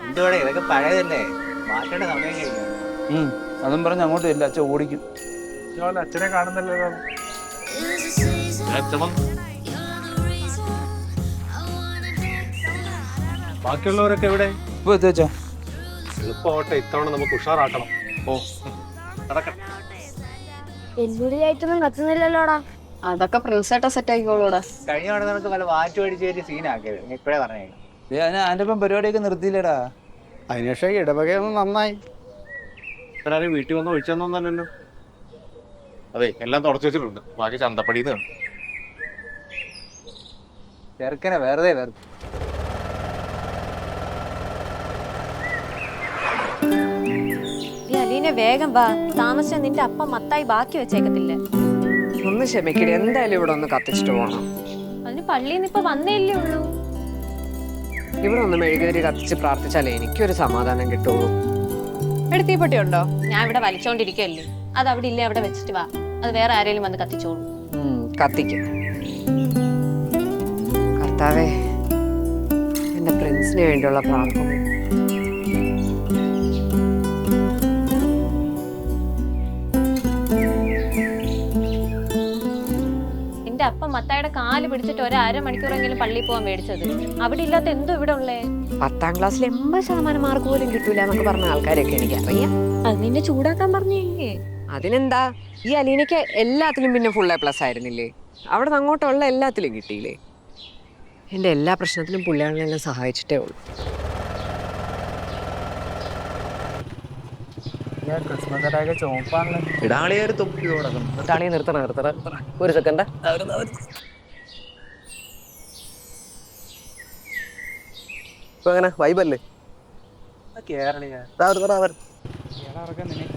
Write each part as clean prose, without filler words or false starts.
എന്തുവാടെ ഇതൊക്കെ പഴയതല്ലേ, മാറ്റേണ്ട സമയം കഴിഞ്ഞു. അതും പറഞ്ഞ് അങ്ങോട്ട് ഇല്ല, അച്ഛൻ ഓടിക്കും. അച്ഛനെ കാണുന്നല്ലോ. ബാക്കിയുള്ളവരൊക്കെ എവിടെ? ഇപ്പൊ എത്തിവച്ചാ എളുപ്പമാവട്ടെ, ഇത്തവണ നമുക്ക് ഉഷാറാക്കണം. ഓ നടക്കട്ടെ. വെല്ലുവിളിയായിട്ടൊന്നും കത്തുന്നില്ലല്ലോടാ. അതൊക്കെ പ്രിൻസേട്ട സെറ്റ് ആയിക്കോളൂടാ. കഴിഞ്ഞ തവണ നമുക്ക് വല്ല വാറ്റ് മേടിച്ച് കയറ്റി സീനാക്കിയത്, നീ ഇപ്പഴേ പറഞ്ഞേ. അതിന്റെ ഒപ്പം പരിപാടിയൊക്കെ നിർത്തിയില്ലടാ. അതിനുശേഷം ഇടവകയൊന്നും നന്നായി. ഇവരാരും വീട്ടിൽ വന്ന് ഒഴിച്ചൊന്നല്ലോ. അതെ, എല്ലാം തുടച്ചു വെച്ചിട്ടുണ്ട്. ബാക്കി ചന്തപ്പടിന്ന് കാണും. ചെറുക്കനെ വെറുതെ അലീനെ വേഗം വാ, താമസിച്ച നിന്റെ അപ്പം മത്തായി ബാക്കി വെച്ചേക്കത്തില്ല. ഒന്ന് ക്ഷമിക്കടി, എന്തായാലും ഇവിടെ ഒന്ന് കത്തിച്ചിട്ട് പോകണം. അതിന് പള്ളിയിൽ നിന്ന് ഇപ്പൊ വന്നേ ഇല്ലേ ഉള്ളൂ. ഇവിടെ ഒന്ന് മെഴുകുതിരി കത്തിച്ച് പ്രാർത്ഥിച്ചാലേ എനിക്കൊരു സമാധാനം കിട്ടുള്ളൂ. എടുത്തീപ്പൊട്ടി ഉണ്ടോ? ഞാൻ ഇവിടെ വലിച്ചോണ്ടിരിക്കല്ലേ, അത് അവിടെ ഇല്ലേ അവിടെ വെച്ചിട്ട് വാ, അത് വേറെ ആരെങ്കിലും വന്ന് കത്തിച്ചോളൂ. കത്തിക്കും. കർത്താവേ, എന്റെ പ്രിൻസിന് വേണ്ടിയുള്ള പ്രാർത്ഥന. എന്റെ അപ്പം മത്തായുടെ കാല് പിടിച്ചിട്ട് ഒരു അരമണിക്കൂറെങ്കിലും പള്ളിയിൽ പോകാൻ മേടിച്ചത്, അവിടെ ഇല്ലാത്ത എന്തോ ഇവിടെ ഉള്ളേ. 10ാം ക്ലാസ്സിൽ 80% മാർക്ക് പോലും കിട്ടൂല എന്നൊക്കെ പറഞ്ഞ ആൾക്കാരൊക്കെ എനിക്കറിയാം. അത് നിന്നെ ചൂടാക്കാൻ പറഞ്ഞേ. അതിനെന്താ, ഈ അലീനയ്ക്ക് എല്ലാത്തിലും പിന്നെ ഫുൾ A+ ആയിരുന്നില്ലേ? അവിടെ നിന്ന് അങ്ങോട്ടുള്ള എല്ലാത്തിലും കിട്ടിയില്ലേ? എൻ്റെ എല്ലാ പ്രശ്നത്തിലും പുള്ളിയാണെല്ലാം സഹായിച്ചിട്ടേ ഉള്ളൂ. നിർത്തണ ഒരു സെക്കൻഡ്. ഇപ്പൊ എങ്ങനെ വൈബല്ലേ? നിനക്ക്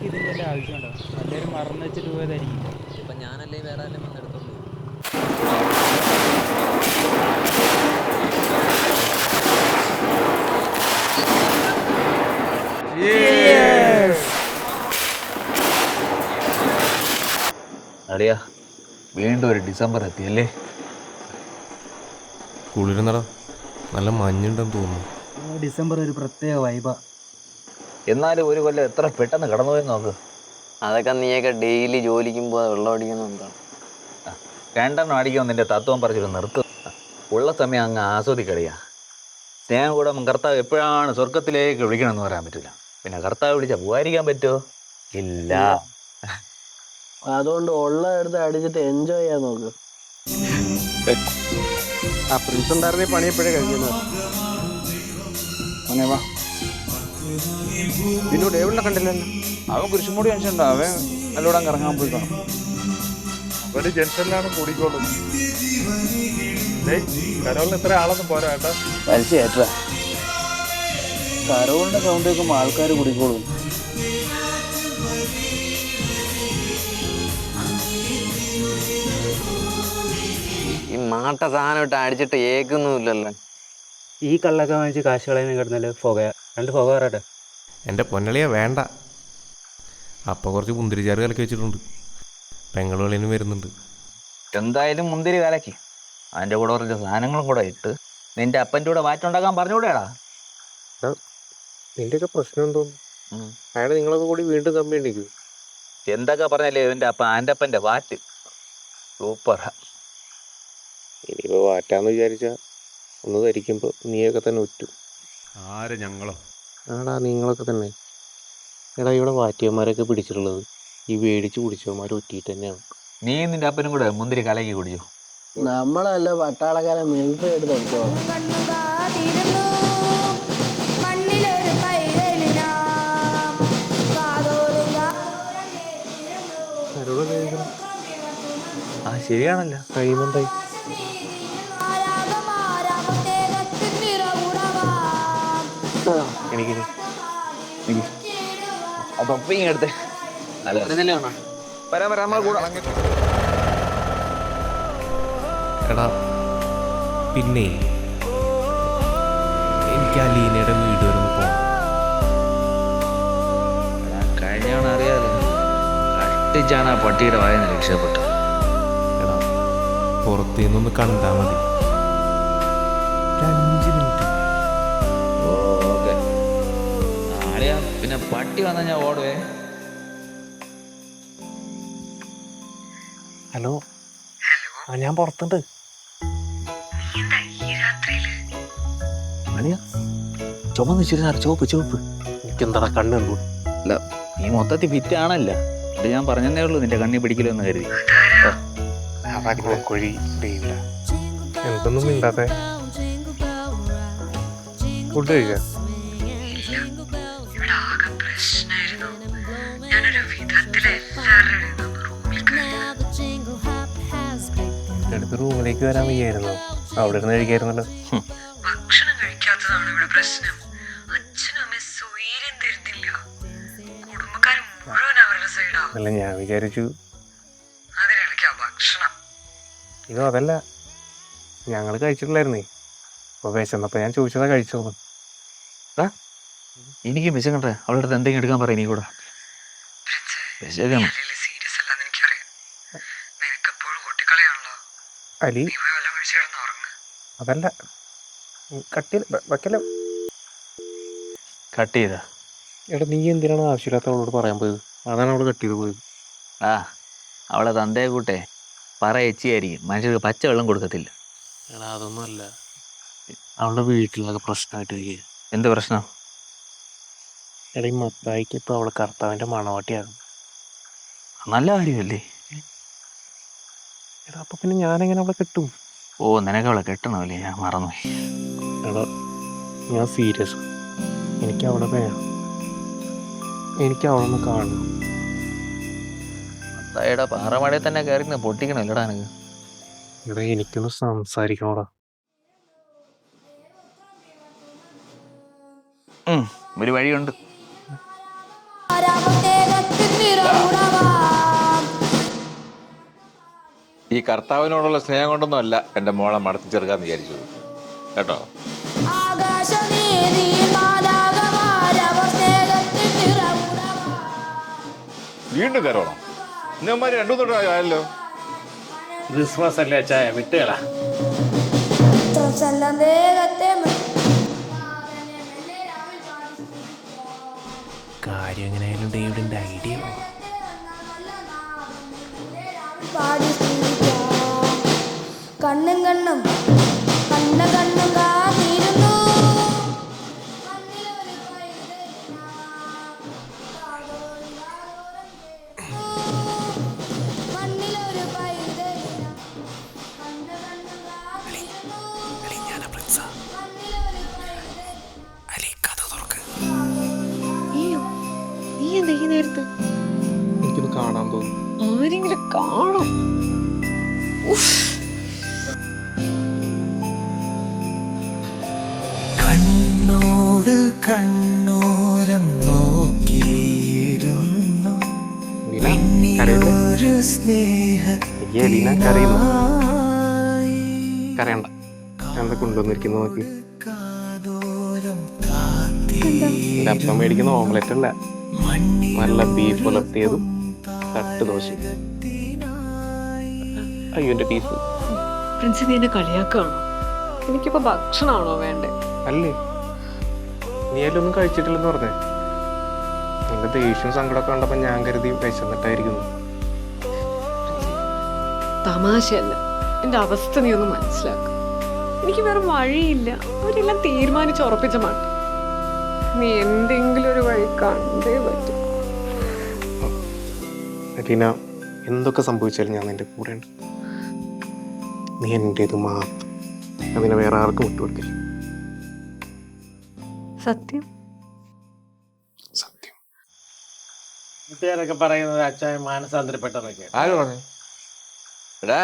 ഇതിന്റെ ആവശ്യമുണ്ടോ? എല്ലാവരും മറന്നു വെച്ചിട്ട് പോയതായിരിക്കും. ഇപ്പൊ ഞാനല്ലേ വേറെ വന്നെടുത്തോളൂ. അടിയാ, വീണ്ടും ഒരു ഡിസംബർ എത്തിയല്ലേ. കുളിരുന്നടാ, നല്ല മഞ്ഞുണ്ടെന്ന് തോന്നുന്നു. ഡിസംബർ ഒരു പ്രത്യേക വൈബാ. എന്നാലും ഒരു കൊല്ലം എത്ര പെട്ടെന്ന് കടന്നു പോയി നോക്ക്. അതൊക്കെ നീയൊക്കെ ഡെയിലി ജോലിക്കുമ്പോ വെള്ളം അടിക്കുന്നുണ്ടാണ്. 2 അടിക്കാൻ നിന്റെ തത്വം പറിച്ചിട്ട് നിർത്തും. ഉള്ള സമയം അങ്ങ് ആസ്വദിക്കടിയാ. സ്നേഹം കൂടെ കർത്താവ് എപ്പോഴാണ് സ്വർഗത്തിലേക്ക് വിളിക്കണമെന്ന് പറയാൻ പറ്റില്ല. പിന്നെ കർത്താവ് വിളിച്ചാൽ പോകാതിരിക്കാൻ പറ്റുമോ? ഇല്ല. അതുകൊണ്ട് ഉള്ള എടുത്ത് അടിച്ചിട്ട് എൻജോയ് ചെയ്യാൻ നോക്ക്. ആ പ്രിൻസ് ഉണ്ടായിരുന്ന പണി എപ്പോഴേ കഴിഞ്ഞു. പിന്നെ ഡേവിഡിനെ കണ്ടില്ലല്ലോ. അവൻ കുരിശും കൂടി മനുഷ്യണ്ടോ? അവൻ നല്ലോണം കറങ്ങാൻ പോയി കാണും. ഒരു ജംഗ്ഷനിലാണ് കൂടിക്കോളും. കരോളിന് ഇത്ര ആളൊന്നും പോരാ കേട്ടാ. വലിച്ചേറ്റ കരോളിന്റെ സൗണ്ട് കേൾക്കുമ്പോൾ ആൾക്കാർ കുടിക്കോളും. ഈ മാട്ട സാധനം ഇട്ട് അടിച്ചിട്ട് ഏക്കൊന്നുമില്ലല്ലോ. ഈ കള്ളൊക്കെ വാങ്ങിച്ച് കാശ് കളയുന്ന കിടന്നാല് പുകയാ. 2 പുക വരാട്ടെ. എൻ്റെ പൊന്നളിയാ വേണ്ട. അപ്പം കുറച്ച് മുന്തിരിച്ചാറ് കലക്കി വെച്ചിട്ടുണ്ട്. പെങ്ങളുകളിനും വരുന്നുണ്ട്. എന്തായാലും മുന്തിരി കലക്കി അതിൻ്റെ കൂടെ കുറച്ച് സാധനങ്ങളും കൂടെ ഇട്ട് നിന്റെ അപ്പൻ്റെ കൂടെ വാറ്റുണ്ടാക്കാൻ പറഞ്ഞുകൂടെയാടാ. നിന്റെയൊക്കെ പ്രശ്നം എന്തോന്നു? അയാളെ നിങ്ങളൊക്കെ കൂടി വീണ്ടും തമ്മി എണ്ണിക്കൂ. എന്തൊക്കെ പറഞ്ഞല്ലേ ഇതിൻ്റെ എൻ്റെ അപ്പൻ്റെ വാറ്റ് സൂപ്പറാ. ഇനിയിപ്പോ വാറ്റാന്ന് വിചാരിച്ച ഒന്ന് ധരിക്കുമ്പോ നീയൊക്കെ തന്നെ ഒറ്റു. ആരെ ഞങ്ങളോ? ആടാ, നിങ്ങളൊക്കെ തന്നെ. എടാ, ഇവിടെ വാറ്റിയന്മാരൊക്കെ പിടിച്ചിട്ടുള്ളത് ഈ വേടിച്ച് കുടിച്ചവന്മാർ ഒറ്റിയിട്ട് തന്നെയാണ്. നീ നിന്റെ അപ്പനും കൂടെ മുന്തിരി കലക്കി കുടിച്ചു. നമ്മളല്ല പട്ടാളക്കാരെ മിലിറ്ററി എടുത്ത് അടിച്ചോ. ആ ശരിയാണല്ലോ. കഴിയുമ്പോണ്ടായി എനിക്ക് അപ്പൊ ഇങ്ങടുത്തെ വരാൻ നമ്മളെ കൂടെ. എടാ, പിന്നെ എനിക്ക് അലീനയുടെ വീട് വരെ ഒന്ന് പോകണം. കഴിഞ്ഞവണ അറിയാലോ, കഷ്ടിച്ചാണ് ആ പട്ടിയുടെ വായന രക്ഷപ്പെട്ടു. എടാ, പുറത്തുനിന്നൊന്ന് കണ്ടാൽ മതി. അളിയാ പിന്നെ പട്ടി വന്നാൽ ഞാൻ ഓടുവേ. ഹലോ ആ ഞാൻ പുറത്തുണ്ട്. അളിയാ ചുമന്ന് വെച്ചിരുന്ന ചുവപ്പ് എനിക്കെന്താ കണ്ണ് കണ്ടു. അല്ല നീ മൊത്തത്തിൽ ഫിറ്റ് ആണല്ലോ. ഇത് ഞാൻ പറഞ്ഞതേ ഉള്ളൂ നിന്റെ കണ്ണി പിടിക്കലെന്ന് കരുതി. കോഴി ഡേവിഡ എന്തൊന്നും മിണ്ടാത്തെ. ഫുഡ് കഴിക്കാം. എടുത്ത് റൂമിലേക്ക് വരാൻ വയ്യായിരുന്നു. അവിടെ ഇരുന്ന് കഴിക്കായിരുന്നല്ലോ. ഭക്ഷണം കഴിക്കാത്തതാണ് ഇവിടെ പ്രശ്നം. അച്ഛനും അമ്മയും സ്വൈര്യം തരുന്നില്ല. കുടുംബക്കാർ മുഴുവൻ അവരുടെ സൈഡാ. അല്ല ഞാൻ വിചാരിച്ചു അതിനിടയ്ക്കാ ഭക്ഷണം. ഇതോ അതല്ല, ഞങ്ങൾ കഴിച്ചിട്ടില്ലായിരുന്നേ. അപ്പോൾ വിശന്നപ്പോൾ ഞാൻ ചോദിച്ചതാ കഴിച്ചോന്ന്. എനിക്ക് വിശക്കണ്ടേ, അവളുടെ അടുത്ത് എന്തെങ്കിലും എടുക്കാൻ പറയും നീ കൂടെ. വിശക്കണം. സീരിയസ് അല്ലാന്ന് എനിക്കറിയാം. നിനക്കെപ്പോഴും കുട്ടിക്കളിയാണല്ലോ. അലി നീ പോയി വല്ലതും കഴിച്ചു കിടന്ന് ഉറങ്ങ്. അതല്ല കട്ടിൽ വയ്ക്കല. കട്ട് ചെയ്താ എടാ നീ എന്തിനാണ് ആവശ്യമില്ലാത്ത അവളോട് പറയാൻ പോയത്? അതാണ് അവൾ കട്ട് ചെയ്ത് പോയത്. ആ അവളെ തന്തയെ കൂട്ടെ പറ എച്ചിയായിരിക്കും. മനുഷ്യർക്ക് പച്ച വെള്ളം കൊടുക്കത്തില്ല. എടാ അതൊന്നും അല്ല, അവളുടെ വീട്ടിലൊക്കെ പ്രശ്നമായിട്ട് വരിക. എന്ത് പ്രശ്നം? എടാ ഈ മത്തായിക്ക് ഇപ്പോൾ അവളെ കർത്താവിൻ്റെ മണവാട്ടിയാകും. നല്ല കാര്യമല്ലേ? എടാ അപ്പോൾ പിന്നെ ഞാനെങ്ങനെ അവളെ കിട്ടും? ഓ നിനക്ക് അവളെ കെട്ടണമല്ലേ, ഞാൻ മറന്നുപോയി. എടാ ഞാൻ സീരിയസ്. എനിക്ക് അവളെ വേണം. എനിക്ക് അവളൊന്ന് കാണണം. മത്തായിയുടെ പാറമടയിൽ തന്നെ കയറി പൊട്ടിക്കണല്ലോടാ എനിക്ക്. എടാ എനിക്കൊന്ന് സംസാരിക്കണോടാ. ഒരു വഴിയുണ്ട്. ഈ കർത്താവിനോടുള്ള സ്നേഹം കൊണ്ടൊന്നും അല്ല എൻ്റെ മോളെ മടത്തി ചേർക്കാന്ന് വിചാരിച്ചത് കേട്ടോ. വീണ്ടും കയറണം. ഇന്നമാര് രണ്ടു തൊട്ടായല്ലോ. ക്രിസ്മസ് അല്ലേ ചായ വിട്ടുകളാ. കാര്യം എങ്ങനെയായാലും ഡേവിഡിന്റെ ഐഡിയ കണ്ണും കണ്ണും കണ്ണ കണ്ണും കാത്തിരുന്നു. നീ എന്താ ഈ നേരത്ത്? എനിക്കൊന്ന് കാണാൻ തോന്നുന്നു. ആരെങ്കിലും കാണും. കണ്ണോട് കണ്ണോരം നോക്കിയിരുന്നു ഒരു സ്നേഹ. കരയണ്ട, എന്താ കൊണ്ടുവന്നിരിക്കുന്നു നോക്കി. എൻ്റെ അപ്പം മേടിക്കുന്ന ഓംലെറ്റ് അല്ല, നല്ല ബീഫ് പുലർത്തിയതും തട്ട് ദോശ. അയ്യോ എൻ്റെ ടീസ്. പ്രിൻസ് നീ എന്നെ കളിയാക്കാണോ? എനിക്കിപ്പോ ഭക്ഷണമാണോ വേണ്ടേ? അല്ലേ നീ അതിലൊന്നും കഴിച്ചിട്ടില്ലെന്ന് പറഞ്ഞേ. നിന്റെ ദേഷ്യം സങ്കടമൊക്കെ കണ്ടപ്പോൾ ഞാൻ കരുതി വിശന്നിട്ടായിരിക്കുന്നു. തമാശയല്ല, എന്റെ അവസ്ഥ നീ ഒന്ന് മനസ്സിലാക്ക. എനിക്ക് വേറെ വഴിയില്ല. അവരെല്ലാം തീരുമാനിച്ചുറപ്പിച്ച മാട്ട. നീ എന്തെങ്കിലും ഒരു വഴി കണ്ടേ പറ്റും. ടീന, എന്തൊക്കെ സംഭവിച്ചാലും ഞാൻ നിന്റെ കൂടെ ഉണ്ട്. നീ എൻ്റേത് മാത്രം. അതിനെ വേറെ ആർക്കും വിട്ടുകൊടുക്കില്ല. സത്യം സത്യം. കൂട്ടുകാരൊക്കെ പറയുന്നത് അച്ഛൻ മാനസാന്തരപ്പെട്ടെന്നൊക്കെ. ആര് പറഞ്ഞു? എടാ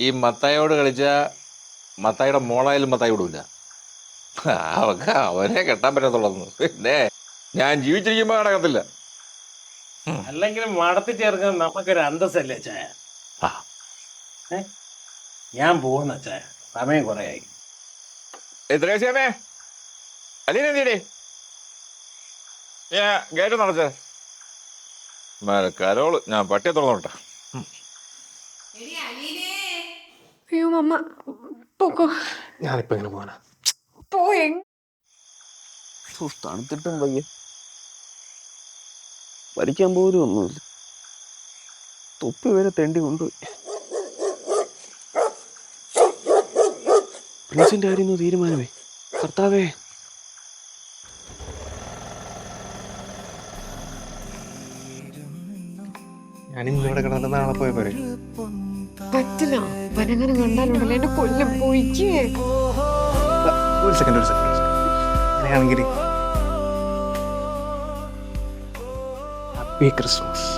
ഈ മത്തായോട് കളിച്ച മത്തായിയുടെ മോളായാലും മത്തായി വിടൂല. അവക്ക് അവനെ കെട്ടാൻ പറ്റത്തുള്ളൂ. പിന്നെ ഞാൻ ജീവിച്ചിരിക്കുമ്പോ നടക്കത്തില്ല. അല്ലെങ്കിലും മടത്തി ചേർക്കാൻ നമുക്കൊരു അന്തസ്സല്ലേ ചായ. ഞാൻ പോകുന്ന ചായ, സമയം കുറെ ആയി. എത്രയാമേ അലീനെന്തിയേ ഞാൻ ഗേറ്റ് നടച്ചേ കരോള്. ഞാൻ പട്ടിയെ തുറന്നോട്ടെ. അയ്യോ മമ്മ പോക്കോ. ഞാനിപ്പോ എങ്ങനെ പോകാനാ? പോയെ തണുത്തിട്ടും വയ്യ. പഠിക്കാൻ പോലും ഒന്നുമില്ല. തൊപ്പി വരെ തെണ്ടി കൊണ്ടുപോയി. പ്രിൻസിന്റെ കാര്യം ഒന്ന് തീരുമാനമേ കർത്താവേ. ഞാനിന്നിവിടെ കിടന്നിട്ട് നാളെ പോയ പോരെ? പറ്റില്ല, വനങ്ങനെ കണ്ടാലുണ്ടല്ലോ എന്നെ കൊല്ലം പോയിക്കേ. ഒരു സെക്കൻഡ് അങ്ങനെയാണെങ്കിൽ ഹാപ്പി ക്രിസ്മസ്.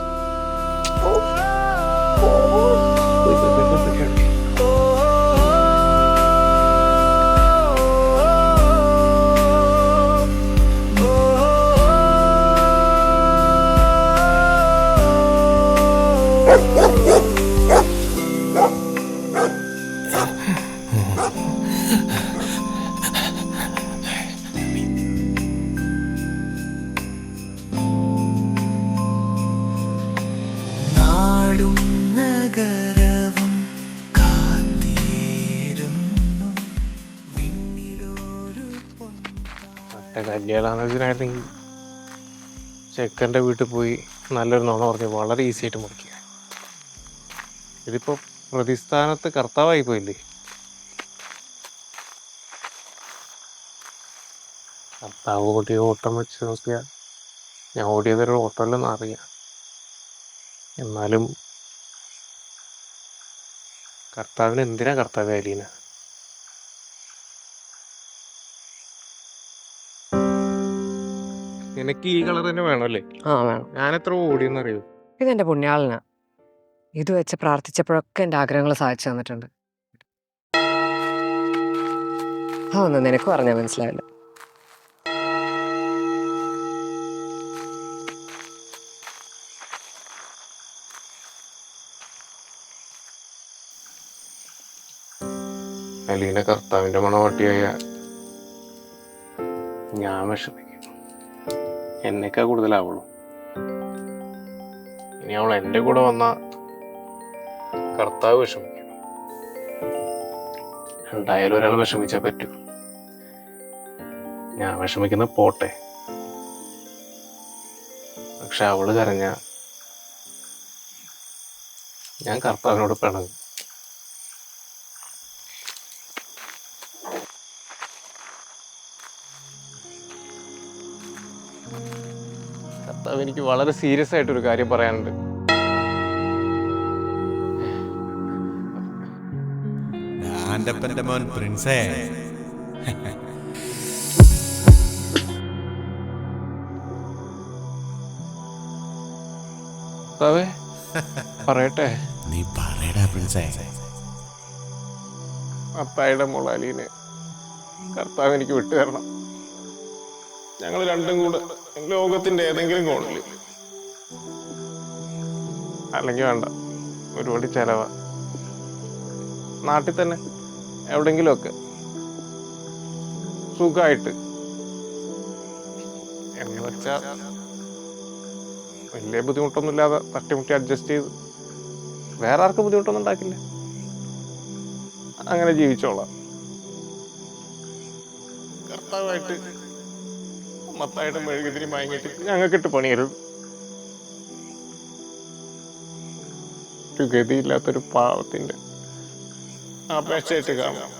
കല്യാണാലോചനായിരുന്നെങ്കിൽ ചെക്കൻ്റെ വീട്ടിൽ പോയി നല്ലൊരു നോണ പറഞ്ഞ് വളരെ ഈസി ആയിട്ട് മുറിക്കുക. ഇതിപ്പോൾ പ്രതിസ്ഥാനത്ത് കർത്താവായി പോയില്ലേ. കർത്താവ് ഓടിയ ഓട്ടം വെച്ച് നോക്കിയാൽ ഞാൻ ഓടിയതൊരു ഓട്ടമല്ലെന്ന് അറിയാം. എന്നാലും കർത്താവിന് എന്തിനാ കർത്താവ് അലീന? നിനക്ക് ഈ കളർ തന്നെ വേണമല്ലേ? ആ വേണം. ഞാൻ എത്ര ഓടിയെന്നറിയോ? ഇതെന്റെ പുണ്യാളനാ. ഇത് വെച്ച് പ്രാർത്ഥിച്ചപ്പോഴൊക്കെ എന്റെ ആഗ്രഹങ്ങൾ സാധിച്ചു തന്നിട്ടുണ്ട്. അതൊന്നും നിനക്ക് പറഞ്ഞാൽ മനസ്സിലാവില്ല. അലീന കർത്താവിന്റെ മണവാട്ടിയായ ഞാൻ വിഷമിക്കും. എന്നേക്കാ കൂടുതലാവുള്ളൂ. ഇനി അവൾ എൻ്റെ കൂടെ വന്ന കർത്താവ് വിഷമിക്കും. എന്തായാലും ഒരാൾ വിഷമിച്ചാൽ പറ്റൂ. ഞാൻ വിഷമിക്കുന്ന പോട്ടെ, പക്ഷെ അവള് കരഞ്ഞ ഞാൻ കർത്താവിനോട് പിണങ്ങും. കർത്താവ് എനിക്ക് വളരെ സീരിയസ് ആയിട്ടൊരു കാര്യം പറയാനുണ്ട്. മോൻ പ്രിൻസേ, കർത്താവേ പറയട്ടെ. നീ പറയടാ പ്രിൻസേ. അത്തായുടെ മോൾ അലീനെ കർത്താവ് എനിക്ക് വിട്ടു തരണം. ഞങ്ങൾ രണ്ടും കൂടെ ലോകത്തിന്റെ ഏതെങ്കിലും കോണില്, അല്ലെങ്കിൽ വേണ്ട, ഒരുപാട് ചെലവാ. നാട്ടിൽ തന്നെ എവിടെങ്കിലുമൊക്കെ സുഖമായിട്ട്, എന്ന് വെച്ചാ വലിയ ബുദ്ധിമുട്ടൊന്നുമില്ലാതെ തട്ടിമുട്ടി അഡ്ജസ്റ്റ് ചെയ്ത് വേറെ ആർക്കും ബുദ്ധിമുട്ടൊന്നും ഉണ്ടാക്കില്ല. അങ്ങനെ ജീവിച്ചോളാം. കർത്താവായിട്ട് മത്തായിട്ട് മെഴുകുതിരി വാങ്ങിയിട്ട് ഞങ്ങൾക്കിട്ട് പണിയരുത്. ഒരു ഗതിയില്ലാത്തൊരു പാവത്തിന്റെ അപേക്ഷയായിട്ട് കാണാം.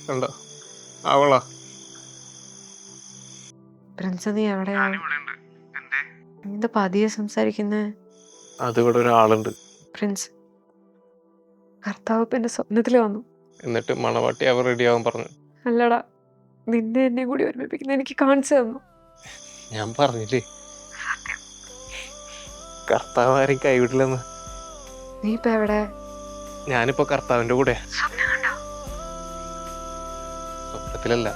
കണ്ടോ അവളാ. പ്രിൻസ് നീ എവിടെയാ? എന്താ പതിയെ സംസാരിക്കുന്നേ? അതിവിടെ ഒരാളുണ്ട്. പ്രിൻസ്, കർത്താവ് ഇപ്പൊ എന്റെ സ്വപ്നത്തിൽ വന്നു. എന്നിട്ട് മണവാട്ടി അവർ റെഡിയാവാൻ പറഞ്ഞു. അല്ലടാ, നിന്നെ എന്നെ കൂടി ഒരുമിപ്പിക്കുന്ന എനിക്ക് കാണിച്ചു തന്നു. ഞാൻ പറഞ്ഞില്ലേ കർത്താവ് ആരും കൈവിടില്ലെന്ന്. നീ ഇപ്പൊ എവിടെ? ഞാനിപ്പോ കർത്താവിന്റെ കൂടെ. സ്വപ്നത്തിലല്ല,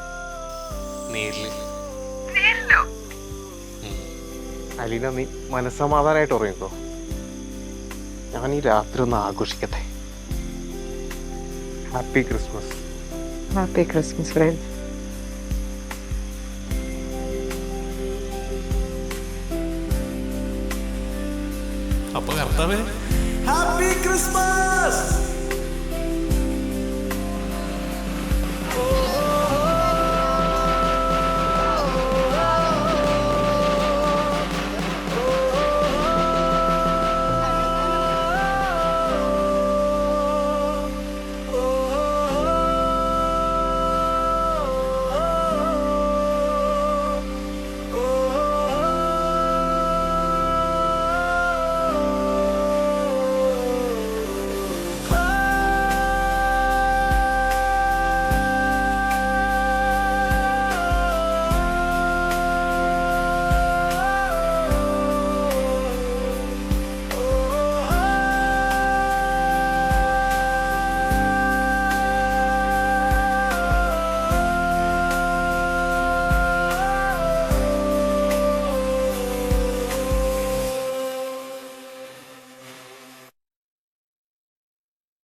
നേരില്. അലീന, നീ മനസ്സമാധാനമായിട്ട് ഉറങ്ങിക്കോ. ഞാൻ ഈ രാത്രി ഒന്ന് ആഘോഷിക്കട്ടെ. Happy Christmas. Happy Christmas friend. അപ്പൊ കർത്താവേ ഹാപ്പി ക്രിസ്മസ്.